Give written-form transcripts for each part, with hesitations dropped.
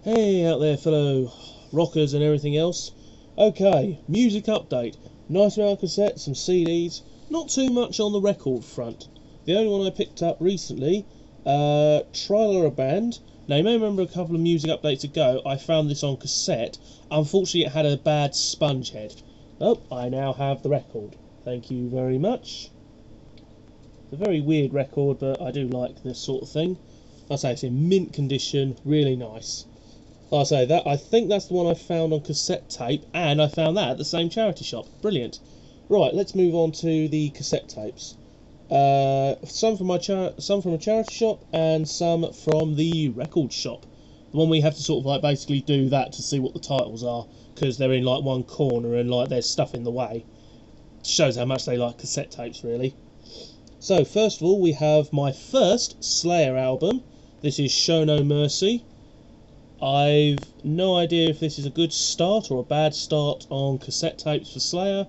Hey out there fellow rockers and everything else. Okay, music update. Nice amount of cassettes, some CDs, not too much on the record front. The only one I picked up recently, Trailer Band. Now you may remember a couple of music updates ago I found this on cassette. Unfortunately it had a bad sponge head. Oh, I now have the record. Thank you very much. It's a very weird record, but I do like this sort of thing. Like I say, it's in mint condition, really nice. Like I say, that I think that's the one I found on cassette tape, and I found that at the same charity shop. Brilliant. Right, let's move on to the cassette tapes. Some from a charity shop, and some from the record shop. The one we have to sort of like basically do that to see what the titles are, because they're in like one corner and like there's stuff in the way. Shows how much they like cassette tapes, really. So first of all, we have my first Slayer album. This is Show No Mercy. I've no idea if this is a good start or a bad start on cassette tapes for Slayer.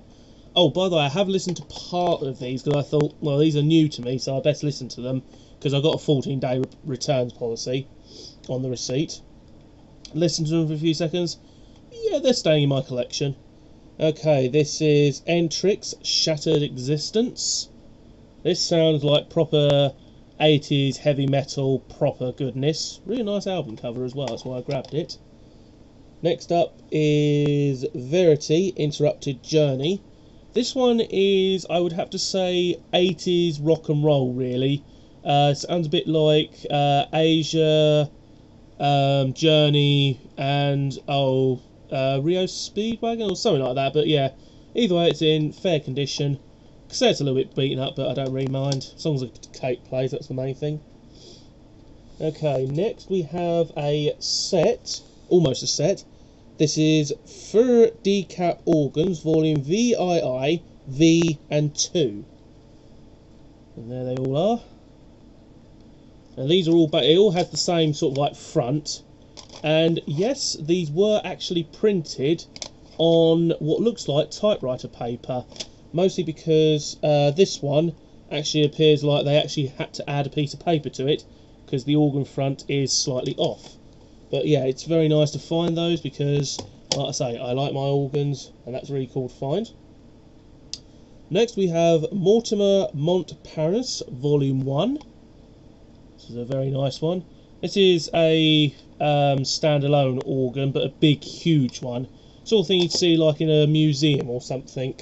Oh, by the way, I have listened to part of these because I thought, well, these are new to me, so I best listen to them because I've got a 14-day returns policy on the receipt. Listen to them for a few seconds. Yeah, they're staying in my collection. Okay, this is Entrix Shattered Existence. This sounds like proper 80s heavy metal, proper goodness. Really nice album cover as well, that's why I grabbed it. Next up is Verity Interrupted Journey. This one is, I would have to say, 80s rock and roll, really. Sounds a bit like Asia, Journey, and Rio Speedwagon or something like that. But yeah, either way, it's in fair condition. Cassette's a little bit beaten up, but I don't really mind. As long as the tape plays, that's the main thing. Okay, next we have a set, almost a set. This is Fur Decap Organs, Volume VII, V and 2. And there they all are. And these are all, it all has the same sort of like front. And yes, these were actually printed on what looks like typewriter paper. Mostly because this one actually appears like they actually had to add a piece of paper to it because the organ front is slightly off. But yeah, it's very nice to find those because, like I say, I like my organs and that's really cool to find. Next we have Mortimer Montparnasse Volume 1. This is a very nice one. This is a standalone organ, but a big, huge one. Sort of thing you'd see like in a museum or something.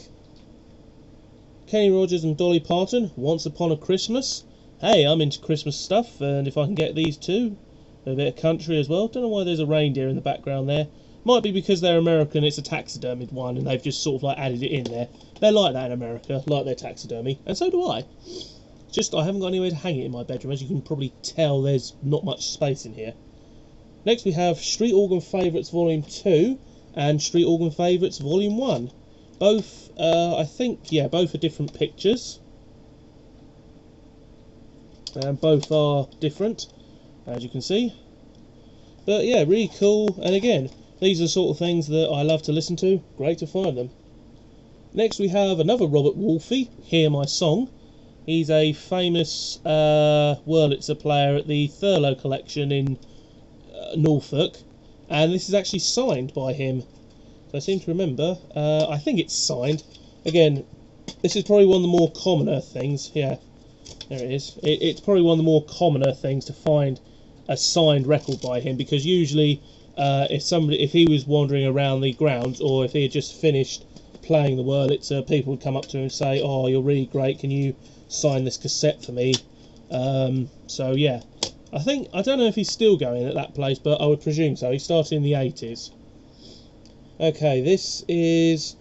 Kenny Rogers and Dolly Parton, Once Upon a Christmas. Hey, I'm into Christmas stuff, and if I can get these too. A bit of country as well. Don't know why there's a reindeer in the background there. Might be because they're American, it's a taxidermied one, and they've just sort of like added it in there. They're like that in America, like their taxidermy, and so do I. Just I haven't got anywhere to hang it in my bedroom, as you can probably tell there's not much space in here. Next we have Street Organ Favourites Volume 2 and Street Organ Favourites Volume 1. Both, I think, yeah, both are different pictures. And both are different, as you can see. But yeah, really cool. And again, these are the sort of things that I love to listen to. Great to find them. Next we have another Robert Wolfe, Hear My Song. He's a famous Wurlitzer player at the Thurlow Collection in Norfolk. And this is actually signed by him. I seem to remember, I think it's signed. Again, this is probably one of the more commoner things. Yeah, there it is. It's probably one of the more commoner things to find a signed record by him, because usually if he was wandering around the grounds, or if he had just finished playing the Wurlitzer, people would come up to him and say, oh, you're really great, can you sign this cassette for me? So yeah, I don't know if he's still going at that place, but I would presume so. He started in the 80s. Okay, this is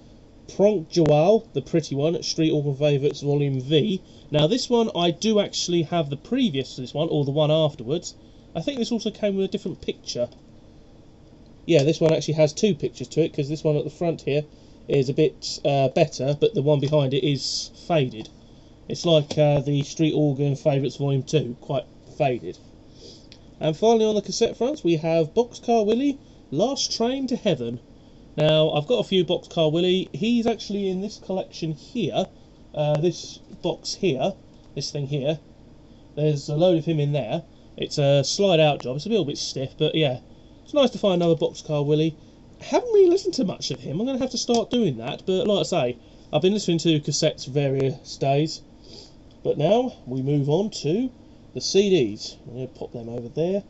Pronk Joal, the pretty one, Street Organ Favourites Volume V. Now this one, I do actually have the previous to this one, or the one afterwards. I think this also came with a different picture. Yeah, this one actually has two pictures to it, because this one at the front here is a bit better, but the one behind it is faded. It's like the Street Organ Favourites Volume 2, quite faded. And finally on the cassette fronts, we have Boxcar Willie, Last Train to Heaven. Now, I've got a few Boxcar Willie. He's actually in this collection here. This box here. This thing here. There's a load of him in there. It's a slide-out job. It's a little bit stiff, but yeah. It's nice to find another Boxcar Willie. I haven't really listened to much of him. I'm going to have to start doing that. But like I say, I've been listening to cassettes various days. But now we move on to the CDs. I'm going to pop them over there.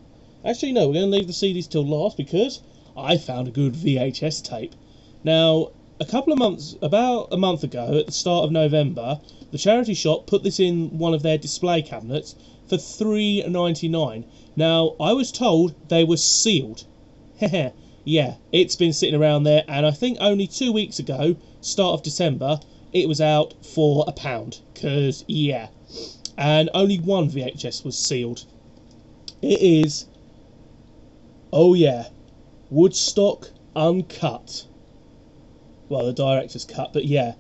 Actually, no, we're going to leave the CDs till last because I found a good VHS tape. Now, about a month ago, at the start of November, the charity shop put this in one of their display cabinets for $3.99. Now, I was told they were sealed. Yeah, it's been sitting around there, and I think only 2 weeks ago, start of December, it was out for £1. Because, yeah. And only one VHS was sealed. It is, oh yeah, Woodstock Uncut. Well, the director's cut, but yeah.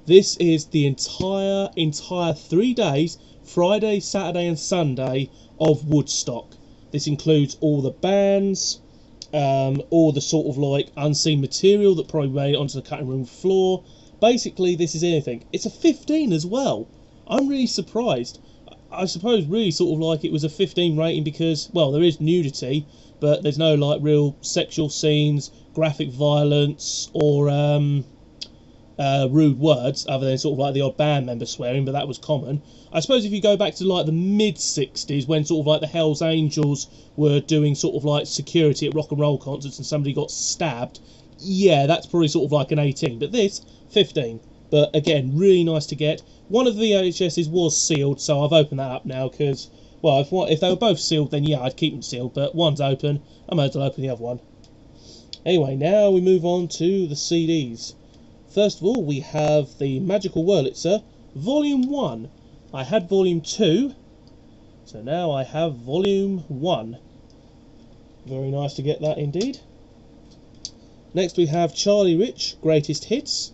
This is the entire 3 days, Friday, Saturday and Sunday, of Woodstock. This includes all the bands, all the sort of like unseen material that probably made it onto the cutting room floor. Basically, this is anything. It's a 15 as well. I'm really surprised. I suppose really sort of like it was a 15 rating because, well, there is nudity, but there's no like real sexual scenes, graphic violence, or rude words, other than sort of like the odd band member swearing, but that was common. I suppose if you go back to like the mid-60s, when sort of like the Hells Angels were doing sort of like security at rock and roll concerts and somebody got stabbed, yeah, that's probably sort of like an 18, but this, 15. But again, really nice to get. One of the VHSs was sealed, so I've opened that up now because, well, if they were both sealed, then yeah, I'd keep them sealed, but one's open, I might as well open the other one. Anyway, now we move on to the CDs. First of all, we have the Magical Wurlitzer, Volume 1. I had Volume 2, so now I have Volume 1. Very nice to get that indeed. Next we have Charlie Rich, Greatest Hits.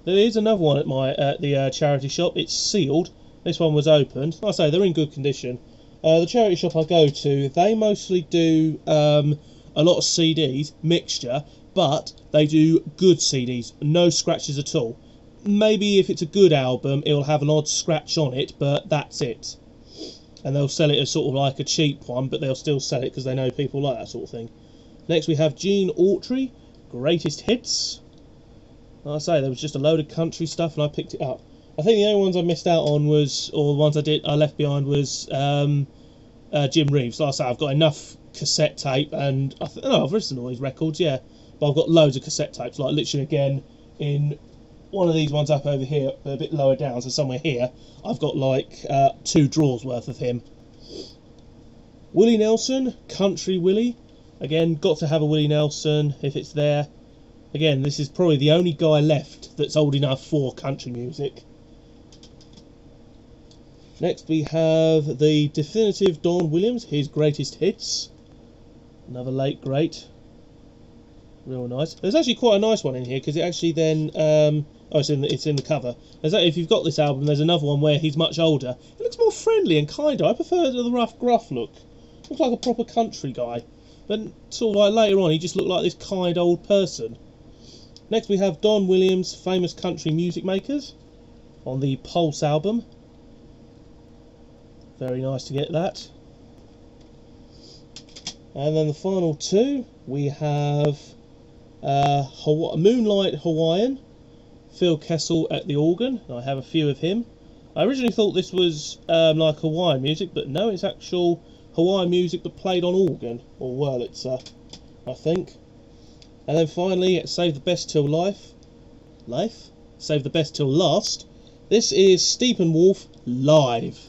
There is another one at the charity shop. It's sealed. This one was opened. Like I say, they're in good condition. The charity shop I go to, they mostly do a lot of CDs, mixture, but they do good CDs, no scratches at all. Maybe if it's a good album, it'll have an odd scratch on it, but that's it. And they'll sell it as sort of like a cheap one, but they'll still sell it because they know people like that sort of thing. Next we have Gene Autry, Greatest Hits. Like I say, there was just a load of country stuff and I picked it up. I think the only ones I missed out on was, or the ones I left behind was Jim Reeves. Like I say, I've got enough cassette tape and I've listened to all these records, yeah. But I've got loads of cassette tapes, like literally again in one of these ones up over here, a bit lower down, so somewhere here, I've got like 2 drawers worth of him. Willie Nelson, Country Willie. Again, got to have a Willie Nelson if it's there. Again, this is probably the only guy left that's old enough for country music. Next we have the definitive Don Williams, his Greatest Hits. Another late great. Real nice. There's actually quite a nice one in here because it actually then it's in the cover. If you've got this album, there's another one where he's much older. It looks more friendly and kinder. I prefer the rough, gruff look. Looks like a proper country guy. But sort of like later on, he just looked like this kind old person. Next we have Don Williams' Famous Country Music Makers on the Pulse album. Very nice to get that. And then the final 2, we have Moonlight Hawaiian, Phil Kessel at the organ. I have a few of him. I originally thought this was like Hawaiian music, but no, it's actual Hawaiian music that played on organ, or Wurlitzer, I think. And then finally, Save the Best Till Save the Best Till Last. This is Steppenwolf live.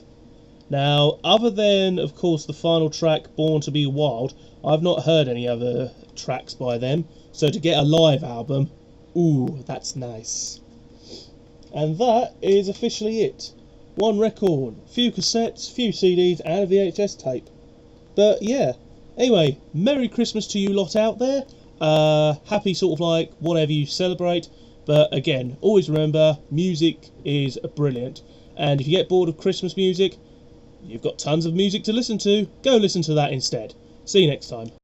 Now, other than, of course, the final track, Born to Be Wild, I've not heard any other tracks by them. So to get a live album, ooh, that's nice. And that is officially it. One record, few cassettes, few CDs, and a VHS tape. But yeah, anyway, Merry Christmas to you lot out there. Happy sort of like whatever you celebrate. But again, always remember, music is brilliant. And if you get bored of Christmas music, you've got tons of music to listen to. Go listen to that instead. See you next time.